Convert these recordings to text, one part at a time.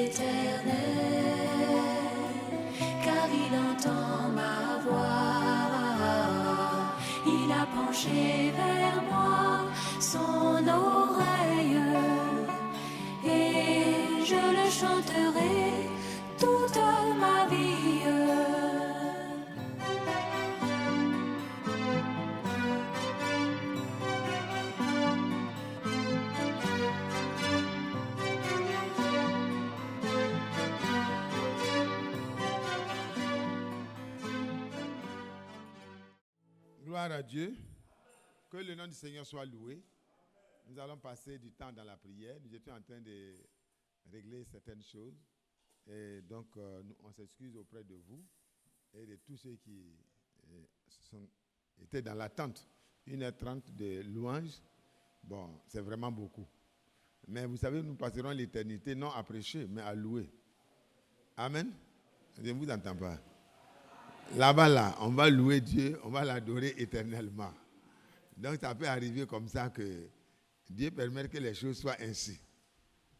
l'Éternel, car il entend ma voix. Il a penché vers moi son oreille, et je le chanterai toute ma vie. Gloire à Dieu. Que le nom du Seigneur soit loué. Nous allons passer du temps dans la prière. Nous étions en train de régler certaines choses. Et donc, on s'excuse auprès de vous et de tous ceux qui étaient dans l'attente. 1h30 de louange. Bon, c'est vraiment beaucoup. Mais vous savez, nous passerons l'éternité non à prêcher, mais à louer. Amen. Je ne vous entends pas. Là-bas, là, on va louer Dieu, on va l'adorer éternellement. Donc, ça peut arriver comme ça que Dieu permette que les choses soient ainsi.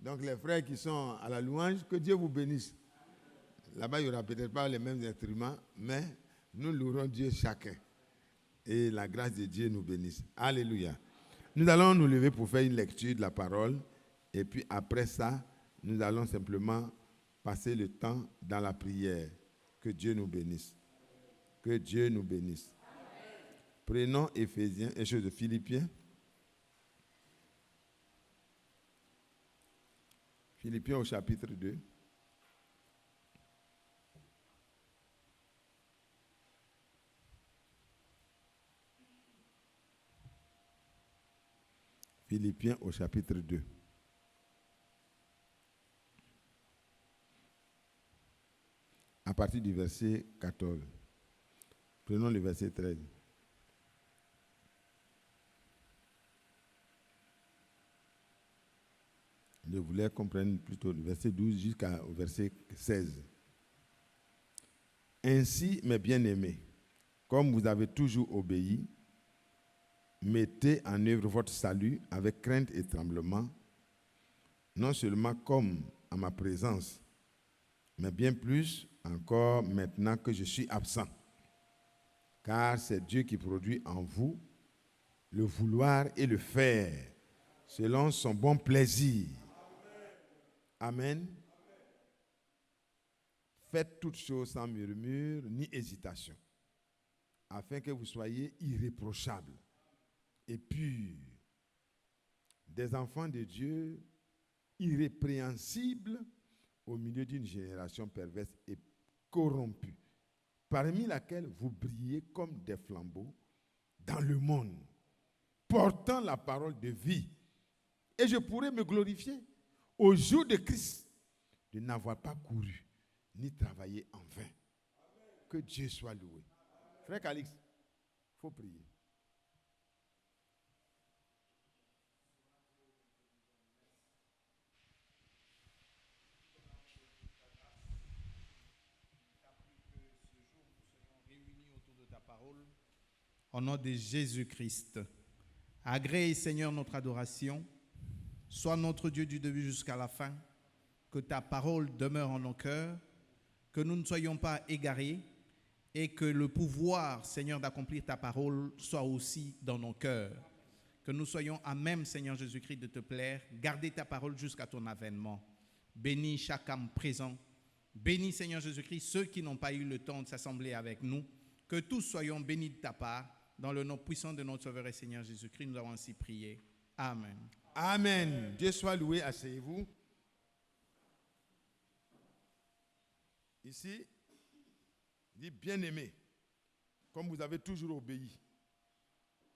Donc, les frères qui sont à la louange, que Dieu vous bénisse. Là-bas, il n'y aura peut-être pas les mêmes instruments, mais nous louerons Dieu chacun. Et la grâce de Dieu nous bénisse. Alléluia. Nous allons nous lever pour faire une lecture de la parole. Et puis, après ça, nous allons simplement passer le temps dans la prière. Que Dieu nous bénisse. Que Dieu nous bénisse. Prenons Éphésiens et Philippiens. Philippiens au chapitre 2. Philippiens au chapitre 2. À partir du verset 14. Prenons le verset 13. Je voulais qu'on prenne plutôt le verset 12 jusqu'au verset 16. Ainsi, mes bien-aimés, comme vous avez toujours obéi, mettez en œuvre votre salut avec crainte et tremblement, non seulement comme à ma présence, mais bien plus encore maintenant que je suis absent. Car c'est Dieu qui produit en vous le vouloir et le faire, selon son bon plaisir. Amen. Faites toutes choses sans murmure ni hésitation, afin que vous soyez irréprochables et purs, des enfants de Dieu, irrépréhensibles au milieu d'une génération perverse et corrompue, parmi laquelle vous brillez comme des flambeaux dans le monde, portant la parole de vie. Et je pourrais me glorifier au jour de Christ de n'avoir pas couru ni travaillé en vain. Que Dieu soit loué. Frère Calix, il faut prier. Au nom de Jésus-Christ, agrée, Seigneur, notre adoration. Sois notre Dieu du début jusqu'à la fin. Que ta parole demeure en nos cœurs. Que nous ne soyons pas égarés. Et que le pouvoir, Seigneur, d'accomplir ta parole soit aussi dans nos cœurs. Que nous soyons à même, Seigneur Jésus-Christ, de te plaire. Garder ta parole jusqu'à ton avènement. Bénis chaque âme présent. Bénis, Seigneur Jésus-Christ, ceux qui n'ont pas eu le temps de s'assembler avec nous. Que tous soyons bénis de ta part. Dans le nom puissant de notre Sauveur et Seigneur Jésus-Christ, nous avons ainsi prié. Amen. Amen. Dieu soit loué. Asseyez-vous. Ici, il dit bien-aimés, comme vous avez toujours obéi,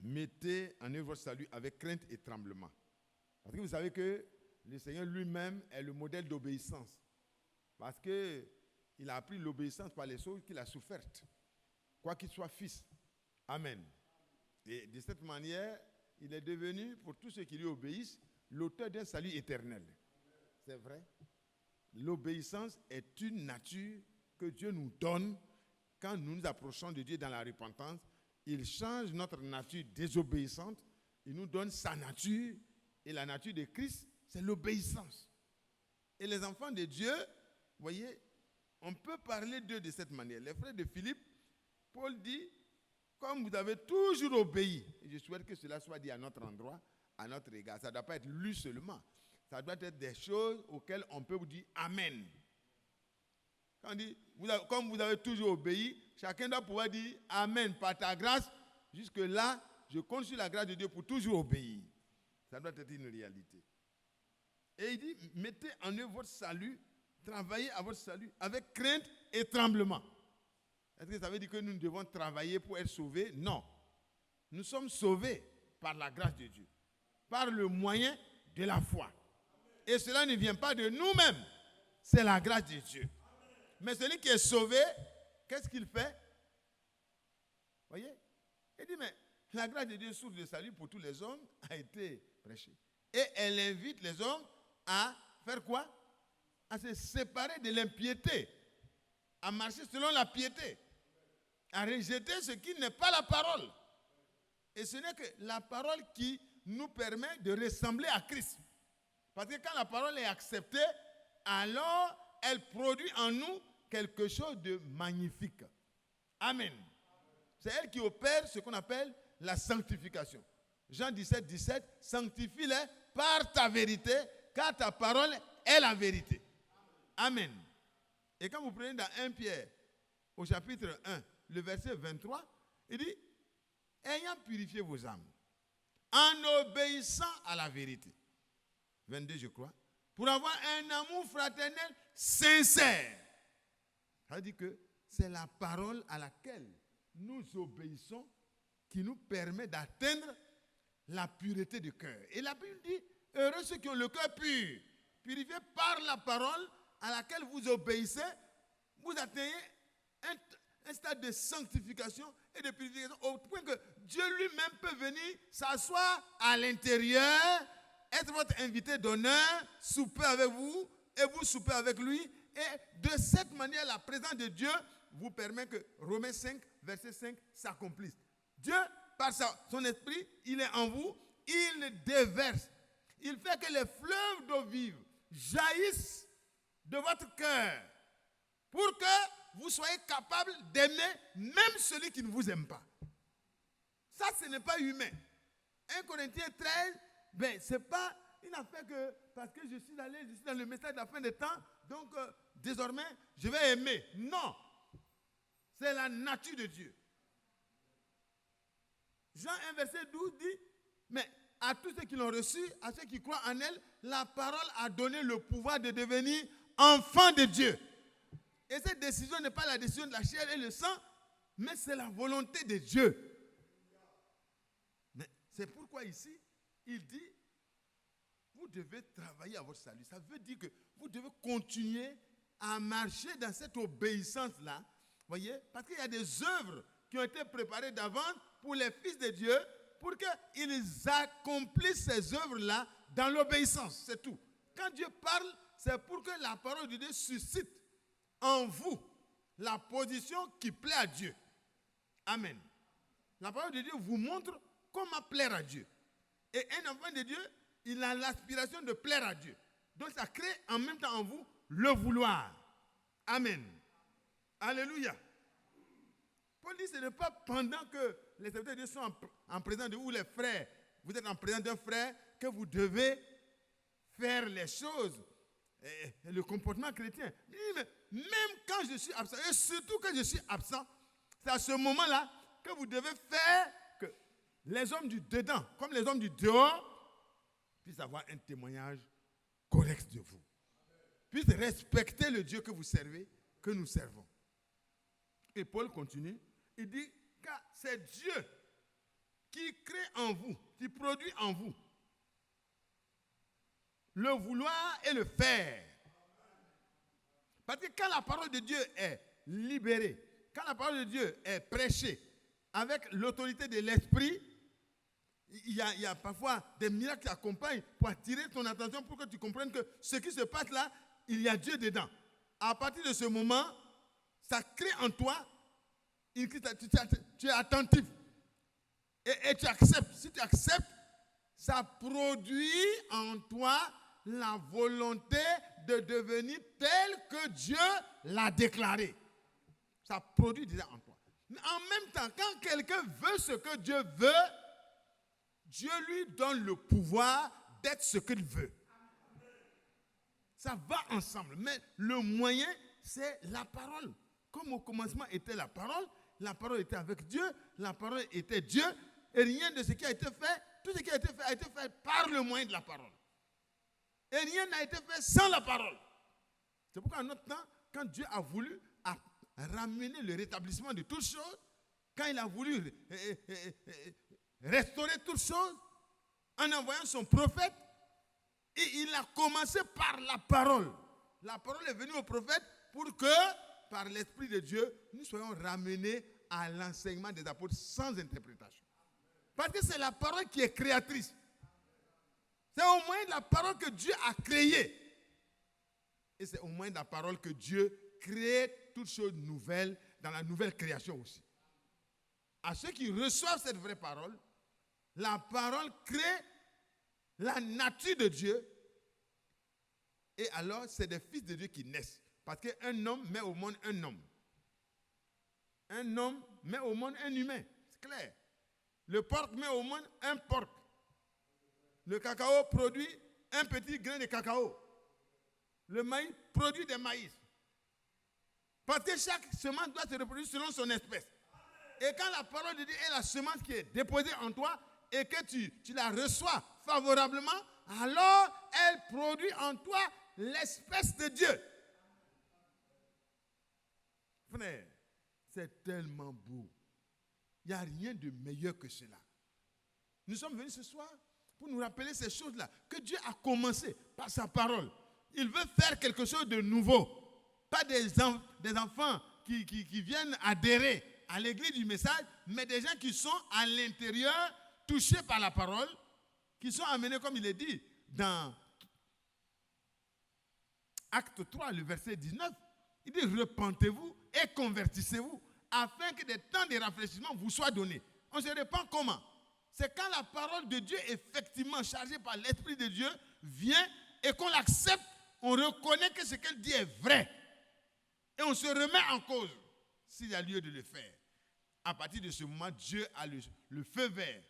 mettez en œuvre votre salut avec crainte et tremblement. Parce que vous savez que le Seigneur lui-même est le modèle d'obéissance. Parce qu'il a appris l'obéissance par les choses qu'il a souffertes. Quoi qu'il soit fils. Amen. Et de cette manière, il est devenu, pour tous ceux qui lui obéissent, l'auteur d'un salut éternel. C'est vrai. L'obéissance est une nature que Dieu nous donne quand nous nous approchons de Dieu dans la repentance. Il change notre nature désobéissante, il nous donne sa nature, et la nature de Christ, c'est l'obéissance. Et les enfants de Dieu, vous voyez, on peut parler d'eux de cette manière. Les frères de Philippe, Paul dit, comme vous avez toujours obéi, et je souhaite que cela soit dit à notre endroit, à notre égard. Ça ne doit pas être lu seulement. Ça doit être des choses auxquelles on peut vous dire Amen. Quand on dit, comme vous avez toujours obéi, chacun doit pouvoir dire Amen par ta grâce. Jusque-là, je compte sur la grâce de Dieu pour toujours obéir. Ça doit être une réalité. Et il dit, mettez en œuvre votre salut, travaillez à votre salut avec crainte et tremblement. Est-ce que ça veut dire que nous devons travailler pour être sauvés? Non. Nous sommes sauvés par la grâce de Dieu, par le moyen de la foi. Et cela ne vient pas de nous-mêmes, c'est la grâce de Dieu. Mais celui qui est sauvé, qu'est-ce qu'il fait? Vous voyez? Il dit, mais la grâce de Dieu, source de salut pour tous les hommes, a été prêchée. Et elle invite les hommes à faire quoi? À se séparer de l'impiété, à marcher selon la piété, à rejeter ce qui n'est pas la parole. Et ce n'est que la parole qui nous permet de ressembler à Christ. Parce que quand la parole est acceptée, alors elle produit en nous quelque chose de magnifique. Amen. C'est elle qui opère ce qu'on appelle la sanctification. Jean 17, 17, sanctifie-les par ta vérité, car ta parole est la vérité. Amen. Et quand vous prenez dans 1 Pierre, au chapitre 1, le verset 23, il dit, ayant purifié vos âmes, en obéissant à la vérité. 22, je crois. Pour avoir un amour fraternel sincère. Ça veut dire que c'est la parole à laquelle nous obéissons qui nous permet d'atteindre la pureté du cœur. Et la Bible dit, heureux ceux qui ont le cœur pur, purifié par la parole à laquelle vous obéissez, vous atteignez un stade de sanctification et de purification au point que Dieu lui-même peut venir s'asseoir à l'intérieur, être votre invité d'honneur, souper avec vous et vous souper avec lui. Et de cette manière, la présence de Dieu vous permet que Romains 5, verset 5 s'accomplisse. Dieu, par son esprit, il est en vous, il déverse. Il fait que les fleuves d'eau vive jaillissent de votre cœur pour que vous soyez capable d'aimer même celui qui ne vous aime pas. Ça, ce n'est pas humain. 1 Corinthiens 13, ce n'est pas une affaire que parce que je suis dans le message de la fin des temps, donc désormais, je vais aimer. Non. C'est la nature de Dieu. Jean 1, verset 12 dit, mais à tous ceux qui l'ont reçu, à ceux qui croient en elle, la parole a donné le pouvoir de devenir enfants de Dieu. Et cette décision n'est pas la décision de la chair et le sang, mais c'est la volonté de Dieu. Mais c'est pourquoi ici, il dit, vous devez travailler à votre salut. Ça veut dire que vous devez continuer à marcher dans cette obéissance-là. Voyez, parce qu'il y a des œuvres qui ont été préparées d'avance pour les fils de Dieu, pour qu'ils accomplissent ces œuvres-là dans l'obéissance. C'est tout. Quand Dieu parle, c'est pour que la parole de Dieu suscite en vous la position qui plaît à Dieu. Amen. La parole de Dieu vous montre comment plaire à Dieu. Et un enfant de Dieu, il a l'aspiration de plaire à Dieu. Donc ça crée en même temps en vous le vouloir. Amen. Alléluia. Paul dit, ce n'est pas pendant que les serviteurs de Dieu sont en présence de vous, les frères, vous êtes en présence d'un frère, que vous devez faire les choses, et le comportement chrétien. Il dit, mais même quand je suis absent, et surtout quand je suis absent, c'est à ce moment-là que vous devez faire que les hommes du dedans, comme les hommes du dehors, puissent avoir un témoignage correct de vous. Puissent respecter le Dieu que vous servez, que nous servons. Et Paul continue, il dit, car c'est Dieu qui crée en vous, qui produit en vous le vouloir et le faire. Parce que quand la parole de Dieu est libérée, quand la parole de Dieu est prêchée avec l'autorité de l'esprit, il y a parfois des miracles qui accompagnent pour attirer ton attention pour que tu comprennes que ce qui se passe là, il y a Dieu dedans. À partir de ce moment, ça crée en toi, tu es attentif et tu acceptes. Si tu acceptes, ça produit en toi la volonté de devenir tel que Dieu l'a déclaré. Ça produit déjà en toi. Mais en même temps, quand quelqu'un veut ce que Dieu veut, Dieu lui donne le pouvoir d'être ce qu'il veut. Ça va ensemble. Mais le moyen, c'est la parole. Comme au commencement était la parole était avec Dieu, la parole était Dieu, et rien de ce qui a été fait, tout ce qui a été fait par le moyen de la parole. Et rien n'a été fait sans la parole. C'est pourquoi en notre temps, quand Dieu a voulu ramener le rétablissement de toutes choses, quand il a voulu restaurer toutes choses, en envoyant son prophète, et il a commencé par la parole. La parole est venue au prophète pour que, par l'Esprit de Dieu, nous soyons ramenés à l'enseignement des apôtres sans interprétation. Parce que c'est la parole qui est créatrice. C'est au moyen de la parole que Dieu a créé. Et c'est au moyen de la parole que Dieu crée toutes choses nouvelles dans la nouvelle création aussi. À ceux qui reçoivent cette vraie parole, la parole crée la nature de Dieu. Et alors, c'est des fils de Dieu qui naissent. Parce qu'un homme met au monde un homme. Un homme met au monde un humain. C'est clair. Le porc met au monde un porc. Le cacao produit un petit grain de cacao. Le maïs produit des maïs. Parce que chaque semence doit se reproduire selon son espèce. Et quand la parole de Dieu est la semence qui est déposée en toi et que tu la reçois favorablement, alors elle produit en toi l'espèce de Dieu. Frère, c'est tellement beau. Il n'y a rien de meilleur que cela. Nous sommes venus ce soir pour nous rappeler ces choses-là, que Dieu a commencé par sa parole. Il veut faire quelque chose de nouveau. Pas des enfants qui viennent adhérer à l'église du message, mais des gens qui sont à l'intérieur, touchés par la parole, qui sont amenés, comme il est dit, dans Acte 3, le verset 19. Il dit, repentez-vous et convertissez-vous, afin que des temps de rafraîchissement vous soient donnés. On se repent comment? C'est quand la parole de Dieu, effectivement chargée par l'Esprit de Dieu, vient et qu'on l'accepte, on reconnaît que ce qu'elle dit est vrai. Et on se remet en cause, s'il y a lieu de le faire. À partir de ce moment, Dieu a le feu vert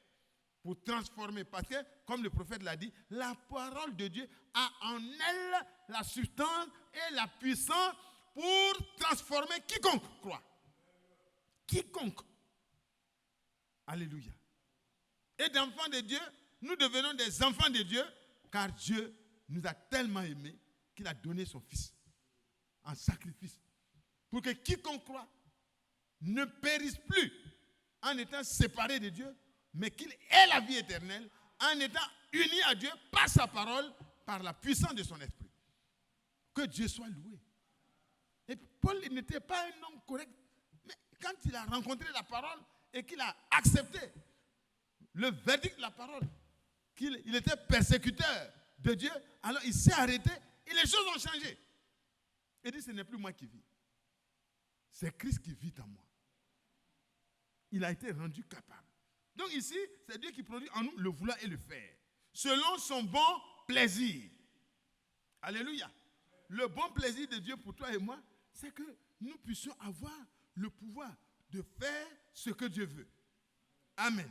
pour transformer. Parce que, comme le prophète l'a dit, la parole de Dieu a en elle la substance et la puissance pour transformer quiconque croit. Quiconque. Alléluia. Et d'enfants de Dieu, nous devenons des enfants de Dieu, car Dieu nous a tellement aimés qu'il a donné son Fils en sacrifice. Pour que quiconque croit ne périsse plus en étant séparé de Dieu, mais qu'il ait la vie éternelle en étant uni à Dieu par sa parole, par la puissance de son esprit. Que Dieu soit loué. Et Paul n'était pas un homme correct, mais quand il a rencontré la parole et qu'il a accepté le verdict de la parole, qu'il était persécuteur de Dieu, alors il s'est arrêté et les choses ont changé. Il dit, ce n'est plus moi qui vis. C'est Christ qui vit en moi. Il a été rendu capable. Donc ici, c'est Dieu qui produit en nous le vouloir et le faire, selon son bon plaisir. Alléluia. Le bon plaisir de Dieu pour toi et moi, c'est que nous puissions avoir le pouvoir de faire ce que Dieu veut. Amen.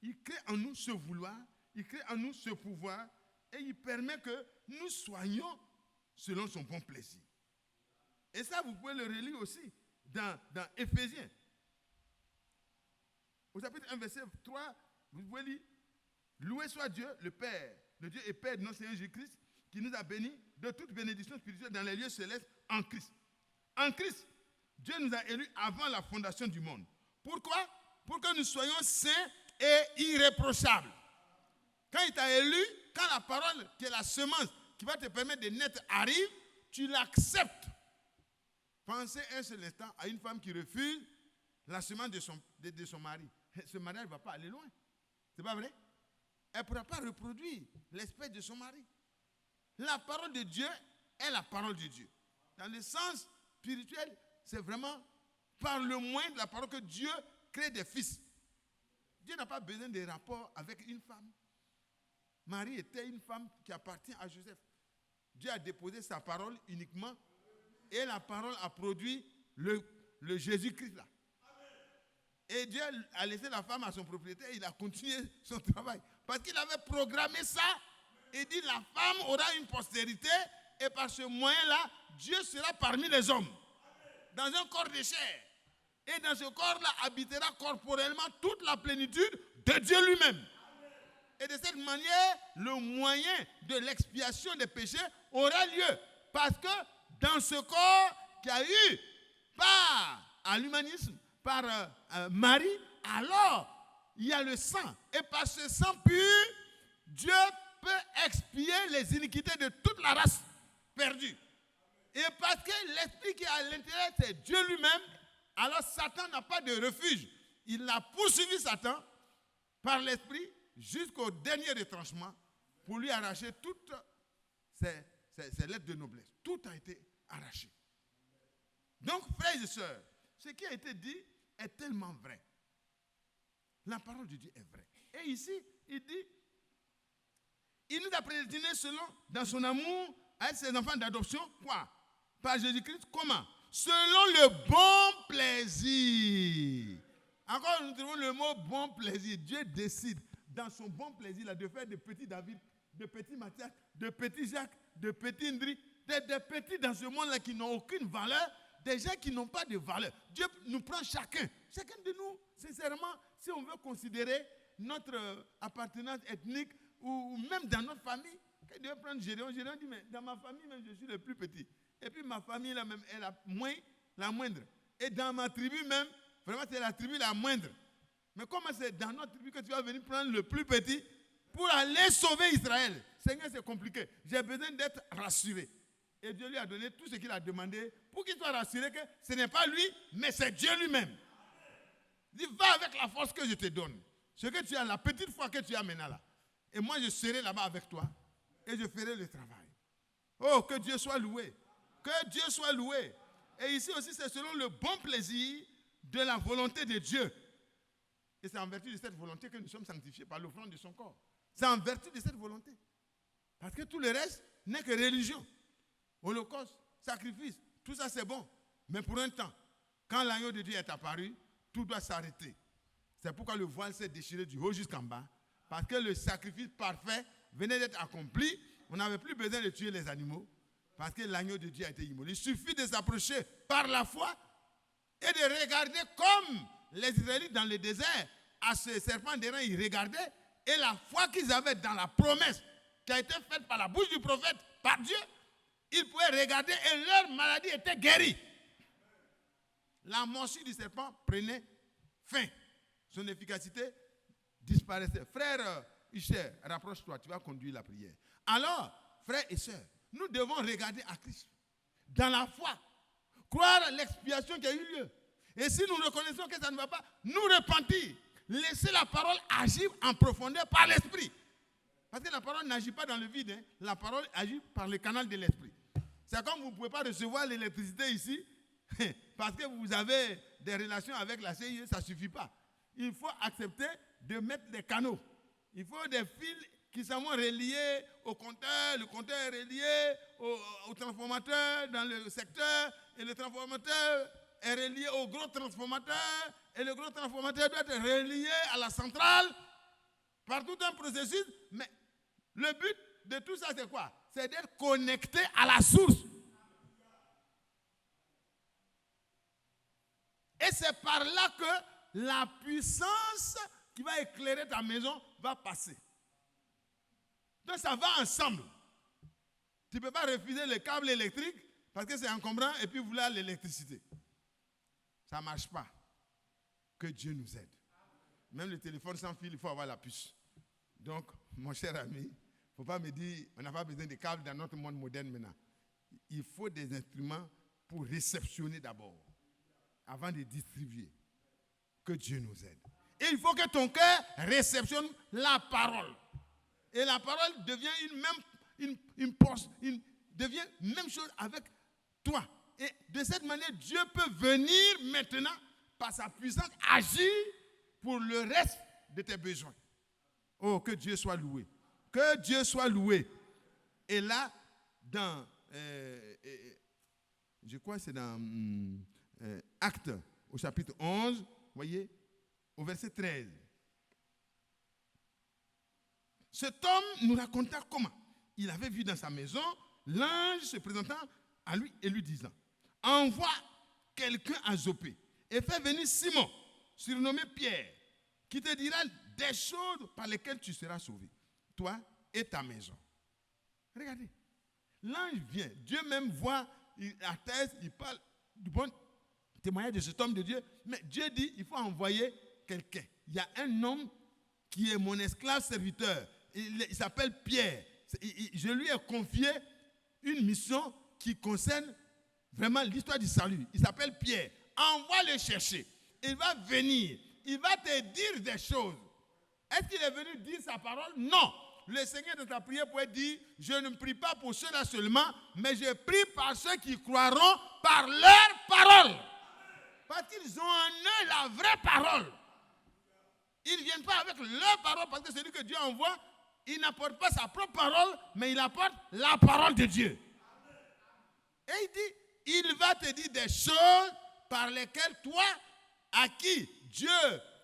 Il crée en nous ce vouloir, il crée en nous ce pouvoir, et il permet que nous soyons selon son bon plaisir. Et ça, vous pouvez le relire aussi dans Éphésiens. Au chapitre 1, verset 3, vous pouvez lire, loué soit Dieu, le Père, le Dieu et Père de notre Seigneur Jésus-Christ, qui nous a bénis de toute bénédiction spirituelle dans les lieux célestes en Christ. En Christ, Dieu nous a élus avant la fondation du monde. Pourquoi? Pour que nous soyons saints et irréprochables. Quand il t'a élu, quand la parole qui est la semence qui va te permettre de naître arrive, tu l'acceptes. Pensez un seul instant à une femme qui refuse la semence de son mari. Ce mariage ne va pas aller loin. C'est pas vrai? Elle ne pourra pas reproduire l'espèce de son mari. La parole de Dieu est la parole de Dieu. Dans le sens spirituel, c'est vraiment par le moyen de la parole que Dieu crée des fils. Dieu n'a pas besoin de rapport avec une femme. Marie était une femme qui appartient à Joseph. Dieu a déposé sa parole uniquement et la parole a produit le Jésus-Christ là. Et Dieu a laissé la femme à son propriétaire, il a continué son travail. Parce qu'il avait programmé ça, et dit la femme aura une postérité, et par ce moyen-là, Dieu sera parmi les hommes, dans un corps de chair. Et dans ce corps-là habitera corporellement toute la plénitude de Dieu lui-même. Et de cette manière, le moyen de l'expiation des péchés aura lieu. Parce que dans ce corps qui a eu part à l'humanisme, par Marie, alors il y a le sang. Et par ce sang pur, Dieu peut expier les iniquités de toute la race perdue. Et parce que l'esprit qui est à l'intérieur, c'est Dieu lui-même, alors Satan n'a pas de refuge. Il a poursuivi Satan par l'esprit jusqu'au dernier retranchement pour lui arracher toutes ses lettres de noblesse. Tout a été arraché. Donc, frères et sœurs, ce qui a été dit est tellement vrai. La parole de Dieu est vraie. Et ici, il dit, il nous a prédestinés dans son amour à être ses enfants d'adoption, quoi? Par Jésus-Christ, comment? Selon le bon plaisir. Encore, nous trouvons le mot bon plaisir. Dieu décide, dans son bon plaisir, là, de faire de petits David, de petits Mathias, de petits Jacques, de petits Ndri, des petits dans ce monde-là qui n'ont aucune valeur, des gens qui n'ont pas de valeur. Dieu nous prend chacun de nous, sincèrement, si on veut considérer notre appartenance ethnique ou même dans notre famille. Quand Dieu prend Gédéon, Gédéon dit, mais dans ma famille, même, je suis le plus petit. Et puis ma famille, là, même, est la moindre. Et dans ma tribu, même, vraiment, c'est la tribu la moindre. Mais comment c'est dans notre tribu que tu vas venir prendre le plus petit pour aller sauver Israël? Seigneur, c'est compliqué. J'ai besoin d'être rassuré. Et Dieu lui a donné tout ce qu'il a demandé pour qu'il soit rassuré que ce n'est pas lui, mais c'est Dieu lui-même. Il dit, va avec la force que je te donne. Ce que tu as, la petite foi que tu as maintenant là. Et moi, je serai là-bas avec toi et je ferai le travail. Oh, que Dieu soit loué. Que Dieu soit loué. Et ici aussi, c'est selon le bon plaisir de la volonté de Dieu. Et c'est en vertu de cette volonté que nous sommes sanctifiés par l'offrande de son corps. C'est en vertu de cette volonté. Parce que tout le reste n'est que religion. Holocauste, sacrifice, tout ça c'est bon. Mais pour un temps, quand l'agneau de Dieu est apparu, tout doit s'arrêter. C'est pourquoi le voile s'est déchiré du haut jusqu'en bas. Parce que le sacrifice parfait venait d'être accompli. On n'avait plus besoin de tuer les animaux. Parce que l'agneau de Dieu a été immolé. Il suffit de s'approcher par la foi et de regarder comme les Israélites dans le désert, à ce serpent d'airain, ils regardaient. Et la foi qu'ils avaient dans la promesse qui a été faite par la bouche du prophète, par Dieu, ils pouvaient regarder et leur maladie était guérie. La morsure du serpent prenait fin. Son efficacité disparaissait. Frère Isher, rapproche-toi, tu vas conduire la prière. Alors, frères et sœurs, nous devons regarder à Christ dans la foi, croire à l'expiation qui a eu lieu. Et si nous reconnaissons que ça ne va pas, nous repentir, laisser la parole agir en profondeur par l'esprit. Parce que la parole n'agit pas dans le vide, hein. La parole agit par le canal de l'esprit. C'est comme vous ne pouvez pas recevoir l'électricité ici, parce que vous avez des relations avec la CIE, ça ne suffit pas. Il faut accepter de mettre des canaux. Il faut des fils qui sont reliés au compteur, le compteur est relié au transformateur dans le secteur, et le transformateur est relié au gros transformateur, et le gros transformateur doit être relié à la centrale, par tout un processus. Mais le but de tout ça, c'est quoi? C'est d'être connecté à la source. Et c'est par là que la puissance qui va éclairer ta maison va passer. Donc ça va ensemble. Tu ne peux pas refuser le câble électrique parce que c'est encombrant et puis vouloir l'électricité. Ça ne marche pas. Que Dieu nous aide. Même le téléphone sans fil, il faut avoir la puce. Donc, mon cher ami, il ne faut pas me dire on n'a pas besoin de câbles dans notre monde moderne maintenant. Il faut des instruments pour réceptionner d'abord, avant de distribuer. Que Dieu nous aide. Et il faut que ton cœur réceptionne la parole. Et la parole devient devient même chose avec toi. Et de cette manière, Dieu peut venir maintenant, par sa puissance, agir pour le reste de tes besoins. Oh, que Dieu soit loué. Que Dieu soit loué. Et là, dans, je crois que c'est dans Actes, au chapitre 11, voyez, au verset 13. Cet homme nous raconta comment il avait vu dans sa maison l'ange se présentant à lui et lui disant, envoie quelqu'un à Jopé et fais venir Simon, surnommé Pierre, qui te dira des choses par lesquelles tu seras sauvé, toi et ta maison. Regardez, l'ange vient, Dieu même voit, il atteste, il parle du bon témoignage de cet homme de Dieu, mais Dieu dit, il faut envoyer quelqu'un. Il y a un homme qui est mon esclave serviteur, il s'appelle Pierre. Je lui ai confié une mission qui concerne vraiment l'histoire du salut. Il s'appelle Pierre. Envoie le chercher. Il va venir. Il va te dire des choses. Est-ce qu'il est venu dire sa parole? Non. Le Seigneur de ta prière pourrait dire, je ne prie pas pour ceux-là seulement, mais je prie par ceux qui croiront par leur parole. Parce qu'ils ont en eux la vraie parole. Ils ne viennent pas avec leur parole parce que celui que Dieu envoie, il n'apporte pas sa propre parole, mais il apporte la parole de Dieu. Et il dit, il va te dire des choses par lesquelles toi, à qui Dieu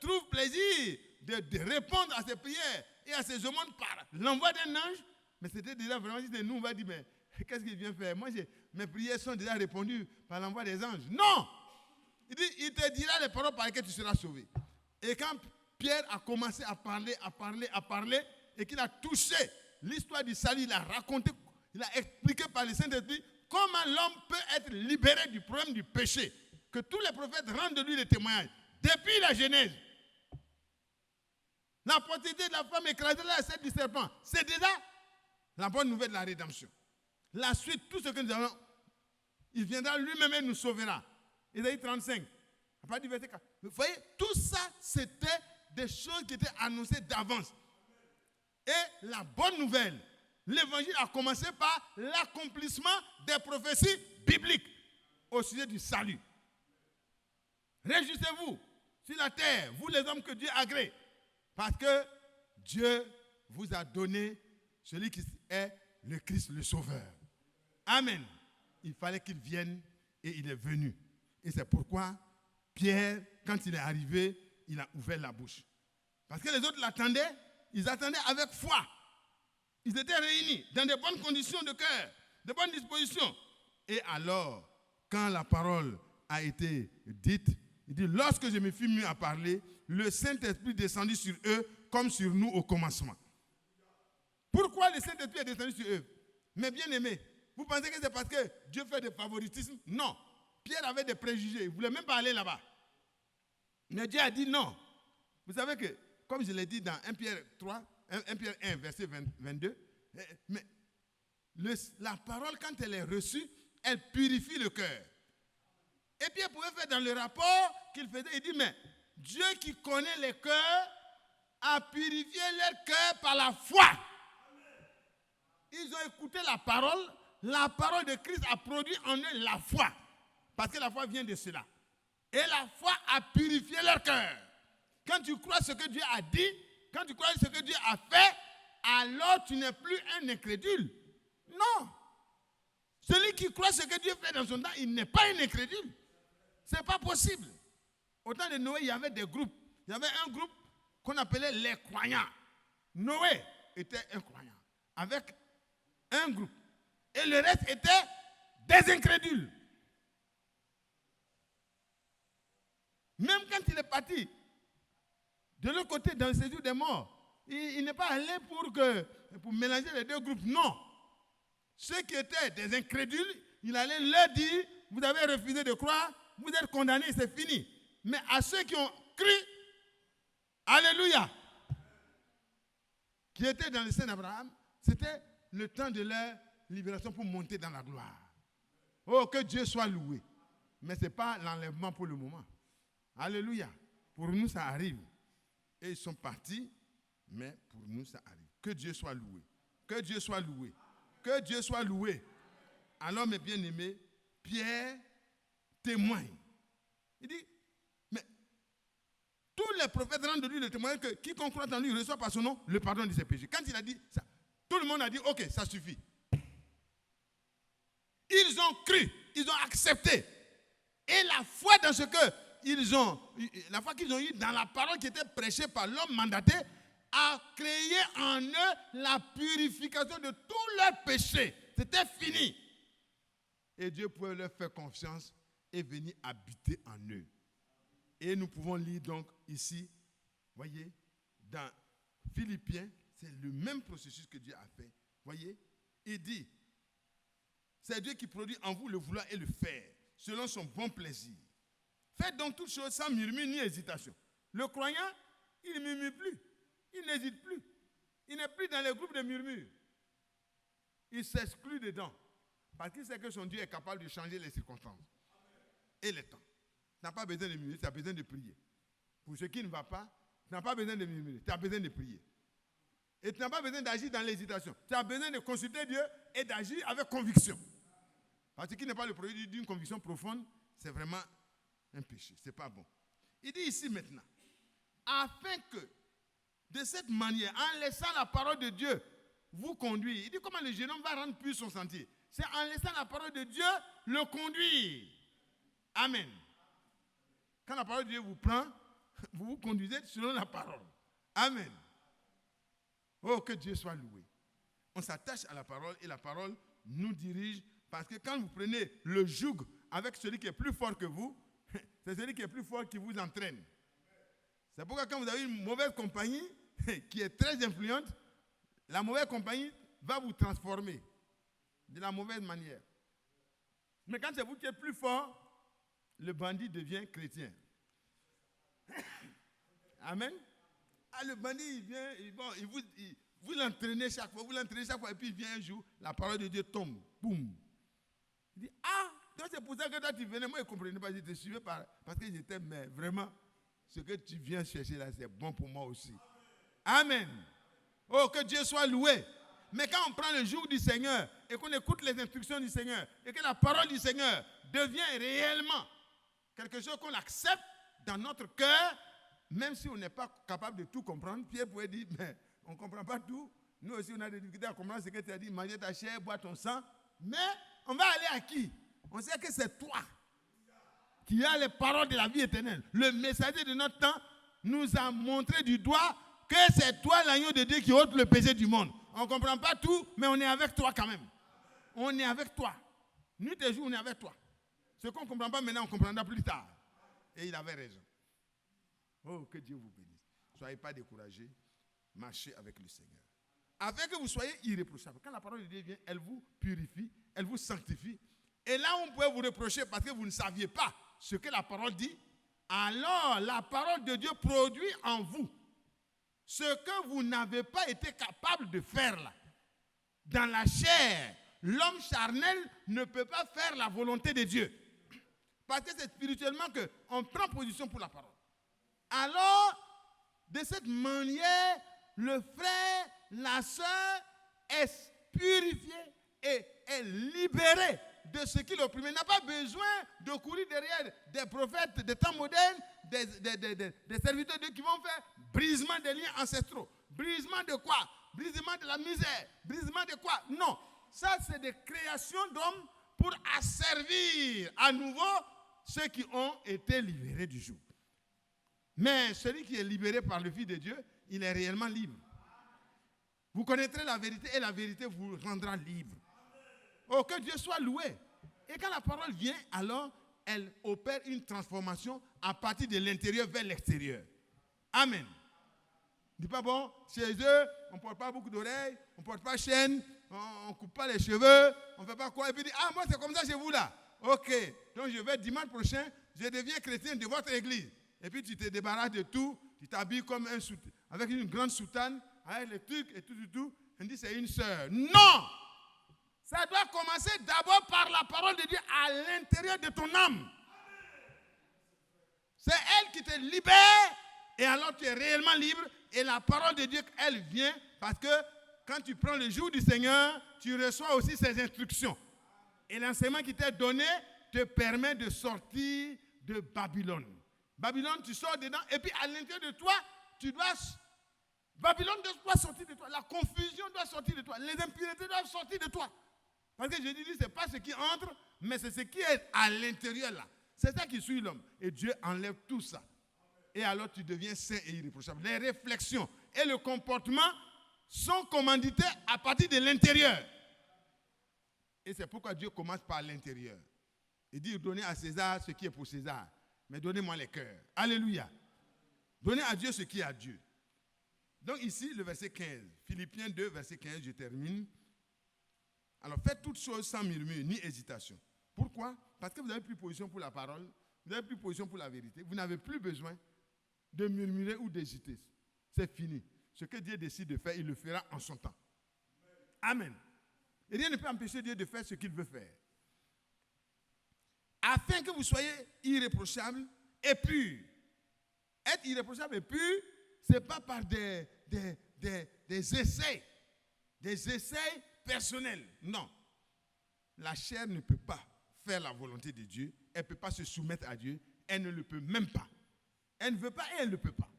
trouve plaisir de répondre à ses prières et à ses demandes par l'envoi d'un ange. Mais c'était déjà vraiment, si c'est nous, on va dire, mais qu'est-ce qu'il vient faire? Moi, mes prières sont déjà répondues par l'envoi des anges. Non! Il dit, il te dira les paroles par lesquelles tu seras sauvé. Et quand Pierre a commencé à parler, et qu'il a touché l'histoire du salut, il a raconté, il a expliqué par le Saint-Esprit comment l'homme peut être libéré du problème du péché. Que tous les prophètes rendent de lui les témoignages. Depuis la Genèse, la postérité de la femme écrasée là, celle du serpent, c'est déjà la bonne nouvelle de la rédemption. La suite, tout ce que nous avons, il viendra lui-même et nous sauvera. Isaïe 35, à partir du verset 4. Vous voyez, tout ça, c'était des choses qui étaient annoncées d'avance. Et la bonne nouvelle, l'évangile a commencé par l'accomplissement des prophéties bibliques au sujet du salut. Réjouissez-vous sur la terre, vous les hommes que Dieu agrée, parce que Dieu vous a donné celui qui est le Christ, le Sauveur. Amen. Il fallait qu'il vienne et il est venu. Et c'est pourquoi Pierre, quand il est arrivé, il a ouvert la bouche. Parce que les autres l'attendaient, ils attendaient avec foi. Ils étaient réunis dans de bonnes conditions de cœur, de bonnes dispositions. Et alors, quand la parole a été dite, il dit, lorsque je me fus mis à parler, le Saint-Esprit descendit sur eux comme sur nous au commencement. Pourquoi le Saint-Esprit est descendu sur eux? Mes bien-aimés, vous pensez que c'est parce que Dieu fait des favoritismes? Non. Pierre avait des préjugés, il ne voulait même pas aller là-bas. Mais Dieu a dit non. Vous savez que, comme je l'ai dit dans 1 Pierre 3, 1 Pierre 1, verset 22, mais la parole, quand elle est reçue, elle purifie le cœur. Et Pierre pouvait faire dans le rapport qu'il faisait, il dit, mais Dieu qui connaît les cœurs a purifié leur cœur par la foi. Ils ont écouté la parole de Christ a produit en eux la foi. Parce que la foi vient de cela. Et la foi a purifié leur cœur. Quand tu crois ce que Dieu a dit, quand tu crois ce que Dieu a fait, alors tu n'es plus un incrédule. Non. Celui qui croit ce que Dieu fait dans son temps, il n'est pas un incrédule. Ce n'est pas possible. Au temps de Noé, il y avait des groupes. Il y avait un groupe qu'on appelait les croyants. Noé était un croyant. Avec un groupe. Et le reste était des incrédules. Même quand il est parti de l'autre côté dans le séjour des morts, il n'est pas allé pour mélanger les deux groupes. Non. Ceux qui étaient des incrédules, il allait leur dire, vous avez refusé de croire, vous êtes condamnés, c'est fini. Mais à ceux qui ont cru, alléluia, qui étaient dans le sein d'Abraham, c'était le temps de leur libération pour monter dans la gloire. Oh, que Dieu soit loué. Mais ce n'est pas l'enlèvement pour le moment. Alléluia. Pour nous, ça arrive. Et ils sont partis, mais pour nous, ça arrive. Que Dieu soit loué. Que Dieu soit loué. Que Dieu soit loué. Alors, mes bien-aimés, Pierre témoigne. Il dit, mais tous les prophètes rendent de lui le témoignage que quiconque croit en lui reçoit par son nom le pardon de ses péchés. Quand il a dit ça, tout le monde a dit, ok, ça suffit. Ils ont cru, ils ont accepté. Et la foi dans ce que la foi qu'ils ont eue dans la parole qui était prêchée par l'homme mandaté a créé en eux la purification de tous leurs péchés. C'était fini. Et Dieu pouvait leur faire confiance et venir habiter en eux. Et nous pouvons lire donc ici, voyez, dans Philippiens, c'est le même processus que Dieu a fait. Voyez, il dit, c'est Dieu qui produit en vous le vouloir et le faire, selon son bon plaisir. Faites donc toutes choses sans murmure ni hésitation. Le croyant, il ne murmure plus, il n'hésite plus. Il n'est plus dans les groupes de murmures. Il s'exclut dedans. Parce qu'il sait que son Dieu est capable de changer les circonstances et les temps. Tu n'as pas besoin de murmurer, tu as besoin de prier. Pour ce qui ne va pas, tu n'as pas besoin de murmurer, tu as besoin de prier. Et tu n'as pas besoin d'agir dans l'hésitation. Tu as besoin de consulter Dieu et d'agir avec conviction. Parce que ce qui n'est pas le produit d'une conviction profonde, c'est vraiment un péché. Ce n'est pas bon. Il dit ici maintenant, afin que, de cette manière, en laissant la parole de Dieu vous conduire, il dit comment le jeune homme va rendre plus son sentier. C'est en laissant la parole de Dieu le conduire. Amen. Quand la parole de Dieu vous prend, vous vous conduisez selon la parole. Amen. Oh, que Dieu soit loué. On s'attache à la parole et la parole nous dirige parce que quand vous prenez le joug avec celui qui est plus fort que vous, c'est celui qui est plus fort qui vous entraîne. C'est pourquoi quand vous avez une mauvaise compagnie qui est très influente, la mauvaise compagnie va vous transformer de la mauvaise manière. Mais quand c'est vous qui êtes plus fort, le bandit devient chrétien. Amen. Ah, le bandit, il vient, vous l'entraînez chaque fois, et puis il vient un jour, la parole de Dieu tombe. Boum. Il dit, donc c'est pour ça que toi tu venais, moi je ne comprenais pas, je te suivais parce que j'étais, mais vraiment, ce que tu viens chercher là, c'est bon pour moi aussi. Amen. Oh, que Dieu soit loué. Mais quand on prend le jour du Seigneur et qu'on écoute les instructions du Seigneur et que la parole du Seigneur devient réellement quelque chose qu'on accepte dans notre cœur, même si on n'est pas capable de tout comprendre, Pierre pourrait dire, mais on ne comprend pas tout. Nous aussi, on a des difficultés à comprendre ce que tu as dit, manger ta chair, boire ton sang. Mais on va aller à qui? On sait que c'est toi qui as les paroles de la vie éternelle. Le messager de notre temps nous a montré du doigt que c'est toi l'agneau de Dieu qui ôte le péché du monde. On ne comprend pas tout, mais on est avec toi quand même. On est avec toi. Nuit et jour, on est avec toi. Ce qu'on ne comprend pas maintenant, on comprendra plus tard. Et il avait raison. Oh, que Dieu vous bénisse. Soyez pas découragés. Marchez avec le Seigneur. Afin que vous soyez irréprochables. Quand la parole de Dieu vient, elle vous purifie, elle vous sanctifie. Et là, on peut vous reprocher parce que vous ne saviez pas ce que la parole dit. Alors, la parole de Dieu produit en vous ce que vous n'avez pas été capable de faire là. Dans la chair, l'homme charnel ne peut pas faire la volonté de Dieu. Parce que c'est spirituellement qu'on prend position pour la parole. Alors, de cette manière, le frère, la sœur est purifié et est libéré de ce qui l'opprimait. Il n'a pas besoin de courir derrière des prophètes des temps modernes, des serviteurs de Dieu qui vont faire brisement des liens ancestraux. Brisement de quoi? Brisement de la misère. Brisement de quoi? Non. Ça, c'est des créations d'hommes pour asservir à nouveau ceux qui ont été libérés du joug. Mais celui qui est libéré par le Fils de Dieu, il est réellement libre. Vous connaîtrez la vérité et la vérité vous rendra libre. Oh, que Dieu soit loué. Et quand la parole vient, alors, elle opère une transformation à partir de l'intérieur vers l'extérieur. Amen. Dis pas bon, chez eux, on ne porte pas beaucoup d'oreilles, on ne porte pas chaîne, on ne coupe pas les cheveux, on ne fait pas quoi. Et puis dit, moi c'est comme ça chez vous là. Ok, donc je vais dimanche prochain, je deviens chrétien de votre église. Et puis tu te débarrasses de tout, tu t'habilles comme un soutane, avec une grande soutane, avec les trucs et tout. On dit c'est une sœur. Non! Ça doit commencer d'abord par la parole de Dieu à l'intérieur de ton âme. C'est elle qui te libère et alors tu es réellement libre. Et la parole de Dieu, elle vient parce que quand tu prends le jour du Seigneur, tu reçois aussi ses instructions. Et l'enseignement qui t'est donné te permet de sortir de Babylone. Babylone, tu sors dedans et puis à l'intérieur de toi, Babylone doit sortir de toi. La confusion doit sortir de toi. Les impuretés doivent sortir de toi. Parce que Jésus dit, ce n'est pas ce qui entre, mais c'est ce qui est à l'intérieur là. C'est ça qui suit l'homme. Et Dieu enlève tout ça. Et alors tu deviens saint et irréprochable. Les réflexions et le comportement sont commandités à partir de l'intérieur. Et c'est pourquoi Dieu commence par l'intérieur. Il dit, donnez à César ce qui est pour César, mais donnez-moi les cœurs. Alléluia. Donnez à Dieu ce qui est à Dieu. Donc ici, le verset 15. Philippiens 2, verset 15, je termine. Alors faites toutes choses sans murmure ni hésitation. Pourquoi? Parce que vous avez pris position pour la parole, vous avez pris position pour la vérité. Vous n'avez plus besoin de murmurer ou d'hésiter. C'est fini. Ce que Dieu décide de faire, il le fera en son temps. Amen. Et rien ne peut empêcher Dieu de faire ce qu'il veut faire. Afin que vous soyez irréprochables et purs. Être irréprochable et pur, ce n'est pas par des essais. Des essais personnels. Non. La chair ne peut pas faire la volonté de Dieu. Elle ne peut pas se soumettre à Dieu. Elle ne le peut même pas. Elle ne veut pas et elle ne peut pas.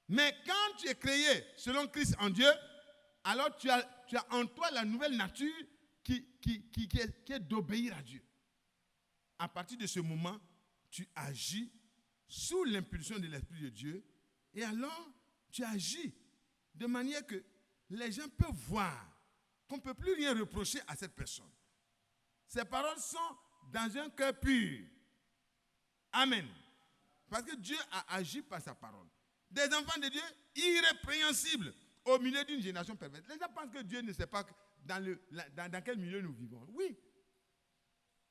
Mais quand tu es créé selon Christ en Dieu, alors tu as en toi la nouvelle nature qui est d'obéir à Dieu. À partir de ce moment, tu agis sous l'impulsion de l'Esprit de Dieu et alors tu agis de manière que les gens peuvent voir qu'on ne peut plus rien reprocher à cette personne. Ces paroles sont dans un cœur pur. Amen. Parce que Dieu a agi par sa parole. Des enfants de Dieu irrépréhensibles au milieu d'une génération perverse. Les gens pensent que Dieu ne sait pas dans quel milieu nous vivons. Oui.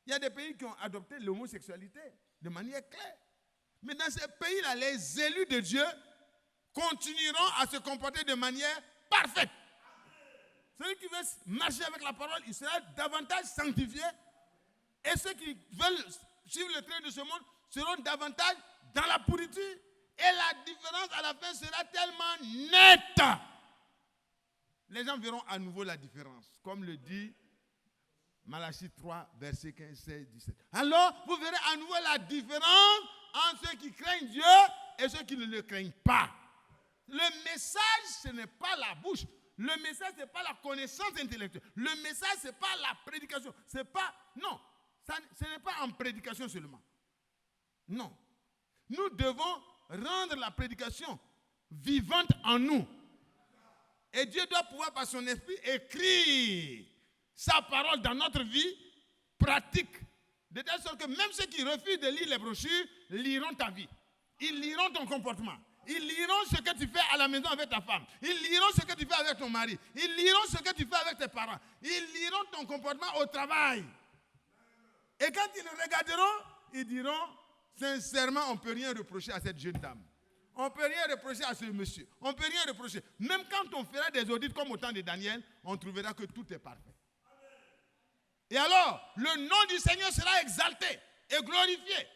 Il y a des pays qui ont adopté l'homosexualité de manière claire. Mais dans ces pays-là, les élus de Dieu continueront à se comporter de manière parfaite. Celui qui veut marcher avec la parole, il sera davantage sanctifié. Et ceux qui veulent suivre le train de ce monde seront davantage dans la pourriture. Et la différence à la fin sera tellement nette. Les gens verront à nouveau la différence. Comme le dit Malachie 3, versets 15, 16, 17. Alors, vous verrez à nouveau la différence entre ceux qui craignent Dieu et ceux qui ne le craignent pas. Le message, ce n'est pas la bouche. Le message, ce n'est pas la connaissance intellectuelle. Le message, ce n'est pas la prédication. Ce n'est pas en prédication seulement. Non. Nous devons rendre la prédication vivante en nous. Et Dieu doit pouvoir, par son esprit, écrire sa parole dans notre vie pratique. De telle sorte que même ceux qui refusent de lire les brochures liront ta vie. Ils liront ton comportement. Ils liront ce que tu fais à la maison avec ta femme. Ils liront ce que tu fais avec ton mari. Ils liront ce que tu fais avec tes parents. Ils liront ton comportement au travail. Et quand ils le regarderont, ils diront, sincèrement, on ne peut rien reprocher à cette jeune dame. On ne peut rien reprocher à ce monsieur. On ne peut rien reprocher. Même quand on fera des audits comme au temps de Daniel, on trouvera que tout est parfait. Et alors, le nom du Seigneur sera exalté et glorifié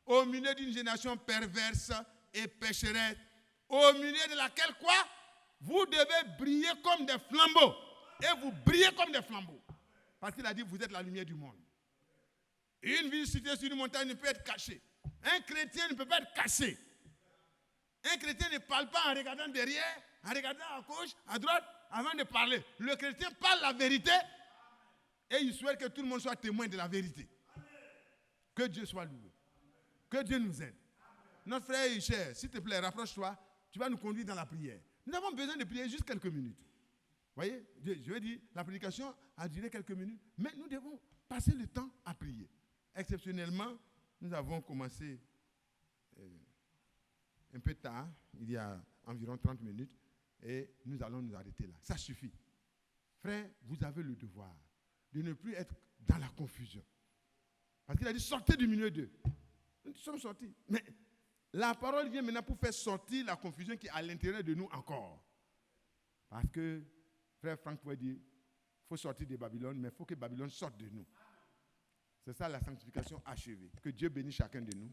au milieu d'une génération perverse et pécheresse, au milieu de laquelle quoi? Vous devez briller comme des flambeaux. Et vous brillez comme des flambeaux. Parce qu'il a dit, vous êtes la lumière du monde. Une ville située sur une montagne ne peut être cachée. Un chrétien ne peut pas être caché. Un chrétien ne parle pas en regardant derrière, en regardant à gauche, à droite, avant de parler. Le chrétien parle la vérité et il souhaite que tout le monde soit témoin de la vérité. Que Dieu soit loué. Que Dieu nous aide. Notre frère et cher, s'il te plaît, rapproche-toi. Tu vas nous conduire dans la prière. Nous avons besoin de prier juste quelques minutes. Vous voyez, je veux dire, la prédication a duré quelques minutes, mais nous devons passer le temps à prier. Exceptionnellement, nous avons commencé un peu tard, il y a environ 30 minutes, et nous allons nous arrêter là. Ça suffit. Frère, vous avez le devoir de ne plus être dans la confusion. Parce qu'il a dit, sortez du milieu d'eux. Nous sommes sortis. Mais la parole vient maintenant pour faire sortir la confusion qui est à l'intérieur de nous encore. Parce que, frère Franck pouvait dire, il faut sortir de Babylone, mais il faut que Babylone sorte de nous. C'est ça la sanctification achevée. Que Dieu bénisse chacun de nous.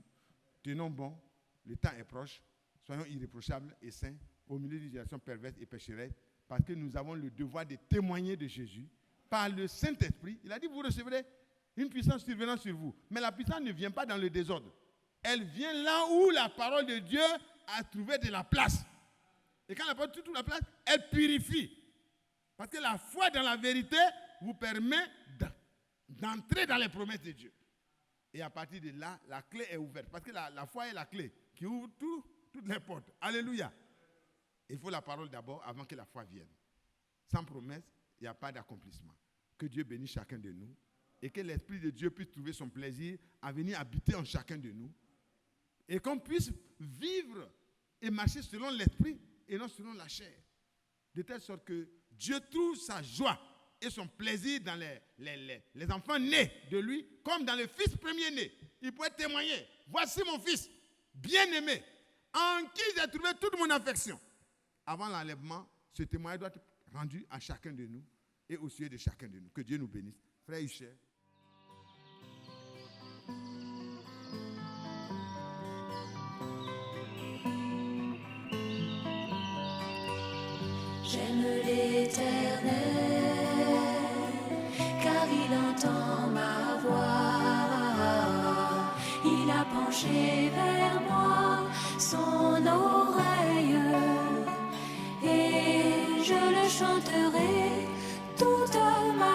Tenons bon, le temps est proche. Soyons irréprochables et saints au milieu d'une génération perverse et pécheresse, parce que nous avons le devoir de témoigner de Jésus par le Saint-Esprit. Il a dit, vous recevrez une puissance survenant sur vous. Mais la puissance ne vient pas dans le désordre. Elle vient là où la parole de Dieu a trouvé de la place. Et quand la parole trouve la place, elle purifie. Parce que la foi dans la vérité vous permet d'entrer dans les promesses de Dieu. Et à partir de là, la clé est ouverte. Parce que la foi est la clé qui ouvre toutes les portes. Alléluia. Il faut la parole d'abord avant que la foi vienne. Sans promesse, il n'y a pas d'accomplissement. Que Dieu bénisse chacun de nous et que l'Esprit de Dieu puisse trouver son plaisir à venir habiter en chacun de nous et qu'on puisse vivre et marcher selon l'Esprit et non selon la chair. De telle sorte que Dieu trouve sa joie et son plaisir dans les enfants nés de lui, comme dans le fils premier-né. Il pourrait témoigner. Voici mon fils, bien-aimé, en qui j'ai trouvé toute mon affection. Avant l'enlèvement, ce témoignage doit être rendu à chacun de nous et au sujet de chacun de nous. Que Dieu nous bénisse. Frère Hichet. J'aime l'Éternel, car il entend ma voix. Il a penché vers moi son oreille, et je le chanterai toute ma